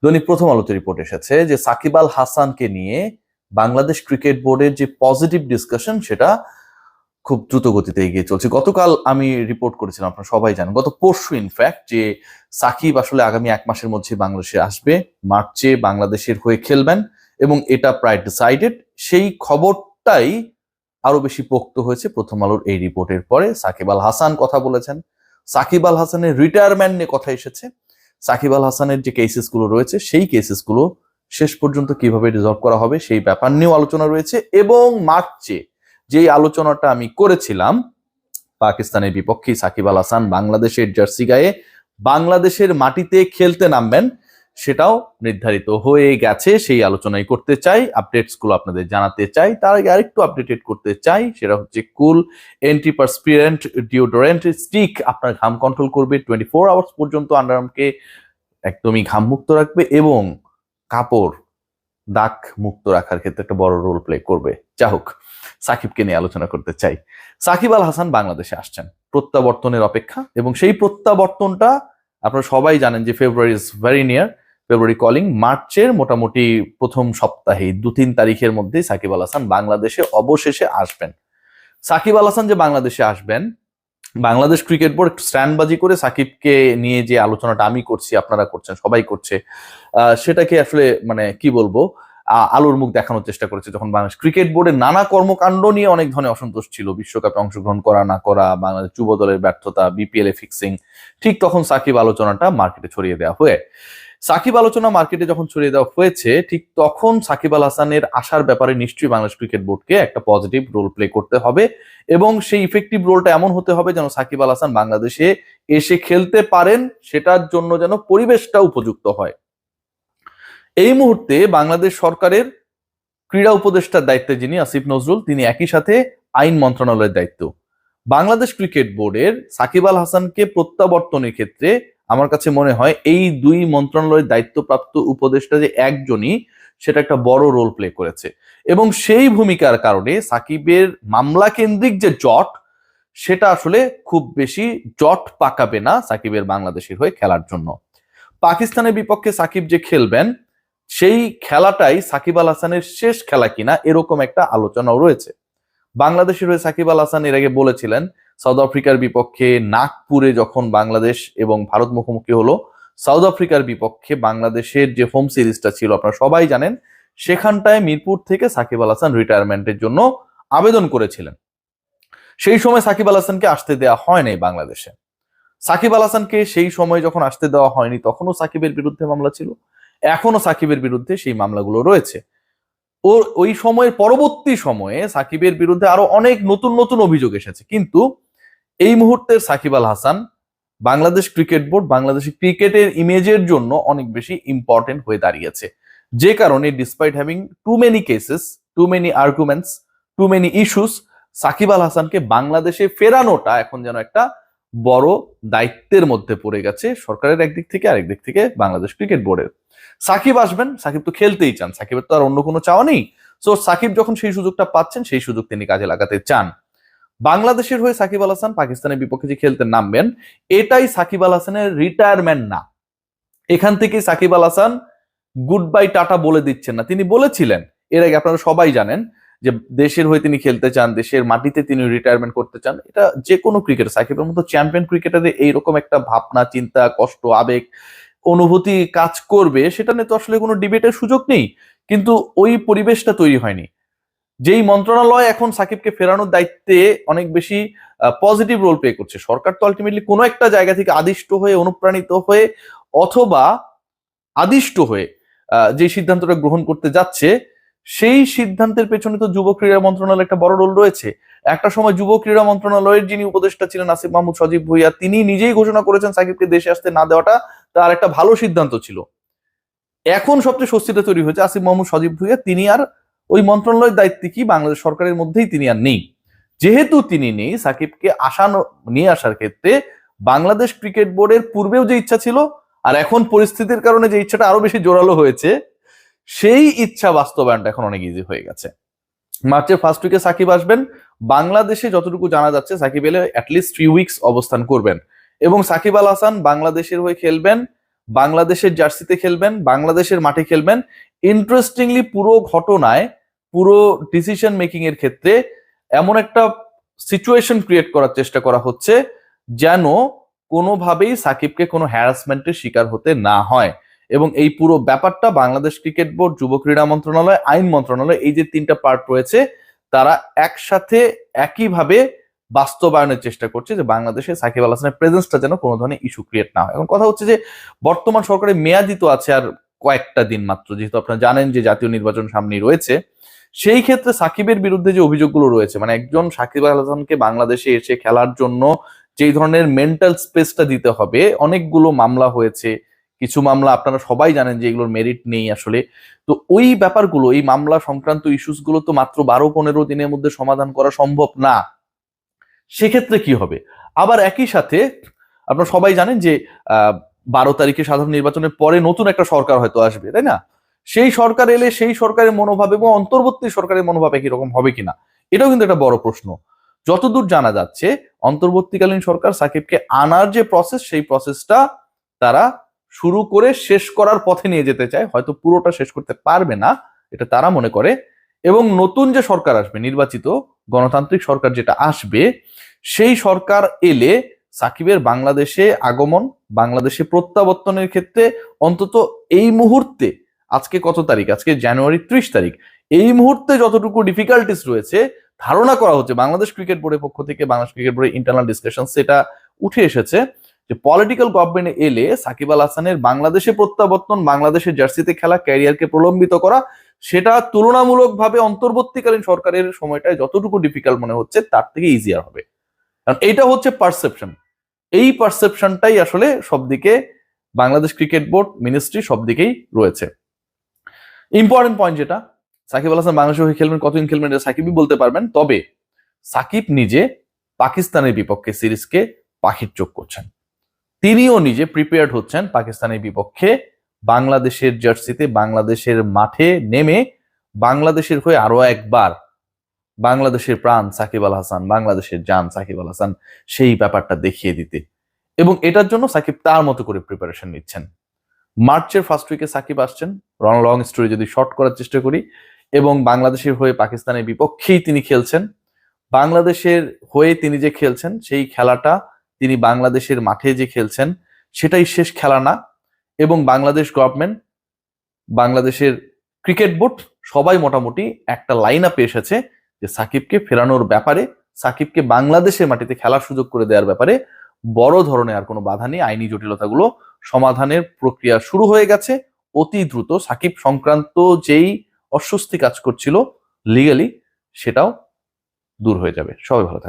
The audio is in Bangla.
দৈনিক প্রথম আলোতে রিপোর্ট এসেছে যে সাকিব আল হাসানকে নিয়ে বাংলাদেশ ক্রিকেট বোর্ডের যে পজিটিভ ডিসকাশন সেটা খুব দ্রুত গতিতে এগিয়ে চলছে। গতকাল আমি রিপোর্ট করেছিলাম, আপনারা সবাই জানেন, গত পরশু ইনফ্যাক্ট, যে সাকিব আসলে আগামী 1 মাসের মধ্যে বাংলাদেশে আসবে, মার্চে বাংলাদেশের হয়ে খেলবেন এবং এটা প্রায় ডিসাইডেড। সেই খবরটাই আরো বেশি পোক্ত হয়েছে প্রথম আলোর এই রিপোর্টের পরে। সাকিব আল হাসান কথা বলেছেন, সাকিব আল হাসানের রিটায়ারমেন্ট নিয়ে কথা এসেছে, সাকিব আল হাসানের যে কেসেস গুলো রয়েছে সেই কেসেস গুলো শেষ পর্যন্ত কিভাবে রিজলভ করা হবে সেই ব্যাপার নিয়েও আলোচনা রয়েছে। এবং মার্চে যেই আলোচনাটা আমি করেছিলাম, পাকিস্তানের বিপক্ষে সাকিব আল হাসান বাংলাদেশের জার্সি গায়ে বাংলাদেশের মাটিতে খেলতে নামবেন, সেটাও নির্ধারিত হয়ে গেছে। সেই আলোচনাই করতে চাই, আপডেটস গুলো আপনাদের জানাতে চাই। তার আগে আরেকটু আপডেটেড করতে চাই, সেটা হচ্ছে কুল অ্যান্টিপারস্পিরেন্ট ডিওডোরেন্ট স্টিক আপনার ঘাম কন্ট্রোল করবে 24 আওয়ার্স পর্যন্ত, আন্ডারআর্মকে একদমই ঘাম মুক্ত রাখবে এবং কাপড় দাগ মুক্ত রাখার ক্ষেত্রে একটা বড় রোল প্লে করবে। যা হোক, সাকিবকে নিয়ে আলোচনা করতে চাই। সাকিব আল হাসান বাংলাদেশে আসছেন প্রত্যাবর্তনের অপেক্ষা, এবং সেই প্রত্যাবর্তনটা আপনারা সবাই জানেন যে February is very near, February calling. মার্চের মোটামুটি প্রথম সপ্তাহে 2-3 তারিখের মধ্যে সাকিব আল হাসান বাংলাদেশে অবশেষে আসবেন। সাকিব আল হাসান যে বাংলাদেশে আসবেন, বাংলাদেশ ক্রিকেট বোর্ড একটু স্ট্যান্ডবাজি করে সাকিবকে নিয়ে যে আলোচনাটা আমি করছি, আপনারা করছেন, সবাই করছে, সেটাকে আসলে মানে কি বলবো, আলোর মুখ দেখানোর চেষ্টা করেছে। যখন বাংলাদেশ ক্রিকেট বোর্ডের নানা কর্মকাণ্ড নিয়ে অনেক ধরনের অসন্তোষ ছিল, বিশ্বকাপে অংশগ্রহণ করা না করা, বাংলাদেশ যুব দলের ব্যর্থতা, বিপিএল এ ফিক্সিং, ঠিক তখন সাকিব আলোচনাটা মার্কেটে ছড়িয়ে দেওয়া হয়ে সাকিব আলোচনা মার্কেটে যখন ছড়িয়ে দেওয়া হয়েছে, ঠিক তখন সাকিব আল হাসানের আসার ব্যাপারে নিশ্চয়ই বাংলাদেশ ক্রিকেট বোর্ডকে একটা পজিটিভ রোল প্লে করতে হবে, এবং সেই ইফেক্টিভ রোলটা এমন হতে হবে যেন সাকিব আল হাসান বাংলাদেশে এসে খেলতে পারেন, সেটার জন্য যেন পরিবেশটা উপযুক্ত হয়। এই মুহূর্তে বাংলাদেশ সরকারের ক্রীড়া উপদেষ্টার দায়িত্বে যিনি আসিফ নজরুল, তিনি একই সাথে আইন মন্ত্রণালয়ের দায়িত্ব। বাংলাদেশ ক্রিকেট বোর্ডের সাকিব আল হাসানকে প্রত্যাবর্তনের ক্ষেত্রে আমার কাছে মনে হয় এই দুই মন্ত্রণালয়ের দায়িত্বপ্রাপ্ত উপদেষ্টা যে একজনই, সেটা একটা বড় রোল প্লে করেছে। এবং সেই ভূমিকার কারণে সাকিবের মামলা কেন্দ্রিক যে জট, সেটা আসলে খুব বেশি জট পাকাবে না সাকিবের বাংলাদেশের হয়ে খেলার জন্য। পাকিস্তানের বিপক্ষে সাকিব যে খেলবেন, সেই খেলাটাই সাকিব আল হাসানের শেষ খেলা কিনা, এরকম একটা আলোচনাও রয়েছে। বাংলাদেশের হয়ে সাকিব আল হাসান এর আগে বলেছিলেন, সাউথ আফ্রিকার বিপক্ষে নাগপুরে যখন বাংলাদেশ এবং ভারত মুখোমুখি হলো, সাউথ আফ্রিকার বিপক্ষে বাংলাদেশের যে হোম সিরিজটা ছিল আপনারা সবাই জানেন, সেখানটায় মিরপুর থেকে সাকিব আল হাসান রিটায়ারমেন্টের জন্য আবেদন করেছিলেন। সেই সময় সাকিব আল হাসানকে আসতে দেওয়া হয় নাই বাংলাদেশে। সাকিব আল হাসানকে সেই সময় যখন আসতে দেওয়া হয়নি, তখনও সাকিবের বিরুদ্ধে মামলা ছিল, এখনো সাকিবের বিরুদ্ধে সেই মামলাগুলো রয়েছে। ওই সময়ের পরবর্তী সময়ে সাকিবের বিরুদ্ধে আরো অনেক নতুন নতুন অভিযোগ এসেছে, কিন্তু এই মুহূর্তের সাকিব আল হাসান বাংলাদেশ ক্রিকেট বোর্ড, বাংলাদেশের ক্রিকেটের ইমেজের জন্য অনেক বেশি ইম্পর্টেন্ট হয়ে দাঁড়িয়েছে। যে কারণে despite having too many cases, too many arguments, too many issues, Shakib Al হাসানকে বাংলাদেশে ফেরানোটা এখন যেন একটা বড় দায়িত্বের মধ্যে পড়ে গেছে সরকারের একদিক থেকে, আরেক দিক থেকে বাংলাদেশ ক্রিকেট বোর্ডের। সাকিব আসবেন, সাকিব তো খেলতেই চান, সাকিবের তো আর অন্য কোনো চাওয়া নেই। সো সাকিব যখন সেই সুযোগটা পাচ্ছেন, সেই সুযোগ তিনি কাজে লাগাতে চান। বাংলাদেশের হয়ে সাকিব আল হাসান পাকিস্তানের বিপক্ষে যে খেলতে নামবেন, এটাই সাকিব আল হাসানের রিটায়ারমেন্ট না। এখান থেকে Shakib Al Hasan good bye tata বলে দিচ্ছেন না। তিনি বলেছিলেন এর আগে, আপনারা সবাই জানেন, যে দেশের হয়ে তিনি খেলতে চান, দেশের মাটিতে তিনি রিটায়ারমেন্ট করতে চান। এটা যে কোনো ক্রিকেটার, সাকিবের মতো চ্যাম্পিয়ন ক্রিকেটারে এইরকম একটা ভাবনা, চিন্তা, কষ্ট, আবেগ, অনুভূতি কাজ করবে, সেটা নিয়ে তো আসলে কোনো ডিবেটের সুযোগ নেই। কিন্তু ওই পরিবেশটা তৈরি হয়নি। যেই মন্ত্রণালয় এখন সাকিবকে ফেরানোর দায়িত্বে অনেক বেশি পজিটিভ রোল প্লে করছে, সরকার তো আলটিমেটলি কোনো একটা জায়গা থেকে আদিষ্ট হয়ে, অনুপ্রাণিত হয়ে, অথবা আদিষ্ট হয়ে যে সিদ্ধান্তটা গ্রহণ করতে যাচ্ছে, সেই সিদ্ধান্তের পেছনে তো যুব ক্রীড়া মন্ত্রণালয়ের একটা বড় রোল রয়েছে। একটা সময় যুব ক্রীড়া মন্ত্রণালয়ের যিনি উপদেষ্টা ছিলেন আসিফ মাহমুদ সজীব ভুঁইয়া, তিনি নিজেই ঘোষণা করেছেন সাকিবকে দেশে আসতে না দেওয়াটা তার একটা ভালো সিদ্ধান্ত ছিল। এখন সবচেয়ে স্বস্তিটা তৈরি হয়েছে আসিফ মাহমুদ সজীব ভুঁইয়া, তিনি আর ওই মন্ত্রণালয়ের দায়িত্বে কি বাংলাদেশ সরকারের মধ্যেই তিনি আর নেই। যেহেতু তিনি নেই, সাকিবকে নিয়ে আসার ক্ষেত্রে বাংলাদেশ ক্রিকেট বোর্ডের পূর্বেও যে ইচ্ছা ছিল, আর এখন পরিস্থিতির কারণে যে ইচ্ছাটা আরো বেশি জোরালো হয়েছে, সেই ইচ্ছা বাস্তবায়নটা এখন অনেক ইজি হয়ে গেছে। মার্চের ফার্স্ট উইকে সাকিব আসবেন। বাংলাদেশে যতটুকু জানা যাচ্ছে, সাকিব এলে অ্যাটলিস্ট 3 উইকস অবস্থান করবেন, এবং সাকিব আল হাসান বাংলাদেশের হয়ে খেলবেন বাংলাদেশের জার্সিতে খেলবেন, বাংলাদেশের মাঠে খেলবেন। ইন্টারেস্টিংলি পুরো ঘটনায়, পুরো ডিসিশন মেকিং এর ক্ষেত্রে এমন একটা সিচুয়েশন ক্রিয়েট করার চেষ্টা করা হচ্ছে যেন কোনোভাবেই সাকিবকে কোনো হ্যারাসমেন্টের শিকার হতে না হয়। এবং এই পুরো ব্যাপারটা বাংলাদেশ ক্রিকেট বোর্ড, যুব ক্রীড়া মন্ত্রণালয়, আইন মন্ত্রণালয়, এই যে তিনটা পার্ট রয়েছে, তারা একসাথে একইভাবে বাস্তবায়নের চেষ্টা করছে যে বাংলাদেশে সাকিব আল হাসানের প্রেজেন্সটা যেন কোনো ধরনের ইস্যু ক্রিয়েট না হয়। এখন কথা হচ্ছে যে বর্তমান সরকারের মেয়াদি তো আছে আর কয়েকটা দিন মাত্র, যেহেতু আপনারা জানেন যে জাতীয় নির্বাচন সামনেই রয়েছে। সেই ক্ষেত্রে সাকিবের বিরুদ্ধে যে অভিযোগগুলো রয়েছে, মানে একজন সাকিব আল হাসানকে বাংলাদেশে এসে খেলার জন্য যেই ধরনের মেন্টাল স্পেসটা দিতে হবে, অনেকগুলো মামলা হয়েছে। কিছু মামলা আপনারা সবাই জানেন যে এগুলোর মেরিট নেই আসলে। তো ওই ব্যাপারগুলো, এই মামলা সংক্রান্ত ইস্যুস গুলো তো মাত্র 12-15 দিনের মধ্যে সমাধান করা সম্ভব না। সেক্ষেত্রে কি হবে? আবার একই সাথে আপনারা সবাই জানেন যে 12 তারিখে সাধারণ নির্বাচনের পরে নতুন একটা সরকার হয়তো আসবে, তাই না? সেই সরকার এলে সেই সরকারের মনোভাব এবং অন্তর্বর্তী সরকারের মনোভাব একই রকম হবে কিনা, এটাও কিন্তু একটা বড় প্রশ্ন। যতদূর জানা যাচ্ছে অন্তর্বর্তীকালীন সরকার সাকিবকে আনার যে প্রসেস, সেই প্রসেসটা তারা শুরু করে শেষ করার পথে নিয়ে যেতে চায়। হয়তো পুরোটা শেষ করতে পারবে না, এটা তারা মনে করে। এবং নতুন যে সরকার আসবে, নির্বাচিত গণতান্ত্রিক সরকার যেটা আসবে, সেই সরকার এলে সাকিবের বাংলাদেশে আগমন, বাংলাদেশে প্রত্যাবর্তনের ক্ষেত্রে অন্তত এই মুহূর্তে, আজকে কত তারিখ? আজকে জানুয়ারি 30 তারিখ। এই মুহূর্তে যতটুকু ডিফিকাল্টিস রয়েছে, ধারণা করা হচ্ছে বাংলাদেশ ক্রিকেট বোর্ডের পক্ষ থেকে, বাংলাদেশ ক্রিকেট বোর্ডের ইন্টারনাল ডিসকাশন সেটা উঠে এসেছে যে পলিটিক্যাল গভর্নমেন্ট এলে সাকিব আল হাসানের বাংলাদেশে প্রত্যাবর্তন, বাংলাদেশের জার্সিতে খেলা, ক্যারিয়ারকে প্রলম্বিত করা, সেটা তুলনামূলকভাবে অন্তর্বর্তীকালীন সরকারের সময়টায় যতটুকু ডিফিকাল্ট মনে হচ্ছে তার থেকে ইজিয়ার হবে। কারণ এটা হচ্ছে পারসেপশন। এই পারসেপশনটাই আসলে সবদিকে বাংলাদেশ ক্রিকেট বোর্ড, মিনিস্ট্রি সব দিকেই রয়েছে। ইম্পর্টেন্ট পয়েন্ট যেটা, সাকিব আল হাসান বাংলাদেশে হয়ে খেলবেন, কতদিন খেলবেন এটা সাকিবই বলতে পারবেন। তবে সাকিব নিজে পাকিস্তানের বিপক্ষে সিরিজকে পাখির চোখ করছেন। তিনিও নিজে প্রিপেয়ার্ড হচ্ছেন পাকিস্তানের বিপক্ষে বাংলাদেশের জার্সিতে, বাংলাদেশের মাঠে নেমে বাংলাদেশের হয়ে আরো একবার বাংলাদেশের প্রাণ সাকিব আল হাসান, বাংলাদেশের জান সাকিব আল হাসান, সেই ব্যাপারটা দেখিয়ে দিতে। এবং এটার জন্য সাকিব তার মতো করে প্রিপারেশন নিচ্ছেন। মার্চের ফার্স্ট উইকে সাকিব আসছেন, লং স্টোরি যদি শর্ট করার চেষ্টা করি, এবং বাংলাদেশের হয়ে পাকিস্তানের বিপক্ষেই তিনি খেলছেন। বাংলাদেশের হয়ে তিনি যে খেলছেন, সেই খেলাটা তিনি বাংলাদেশের মাঠে যে খেলছেন, সেটাই শেষ খেলা না। এবং বাংলাদেশ গভর্নমেন্ট, বাংলাদেশের ক্রিকেট বোর্ড সবাই মোটামুটি একটা লাইন আপে এসেছে যে সাকিবকে ফেরানোর ব্যাপারে, সাকিবকে বাংলাদেশের মাটিতে খেলার সুযোগ করে দেওয়ার ব্যাপারে বড় ধরনের আর কোনো বাধা নেই। আইনি জটিলতাগুলো সমাধানের প্রক্রিয়া শুরু হয়ে গেছে অতি দ্রুত। সাকিব সংক্রান্ত যেই অস্বস্তি কাজ করছিল লিগালি, সেটাও দূর হয়ে যাবে। সবাই ভালো থাকবে।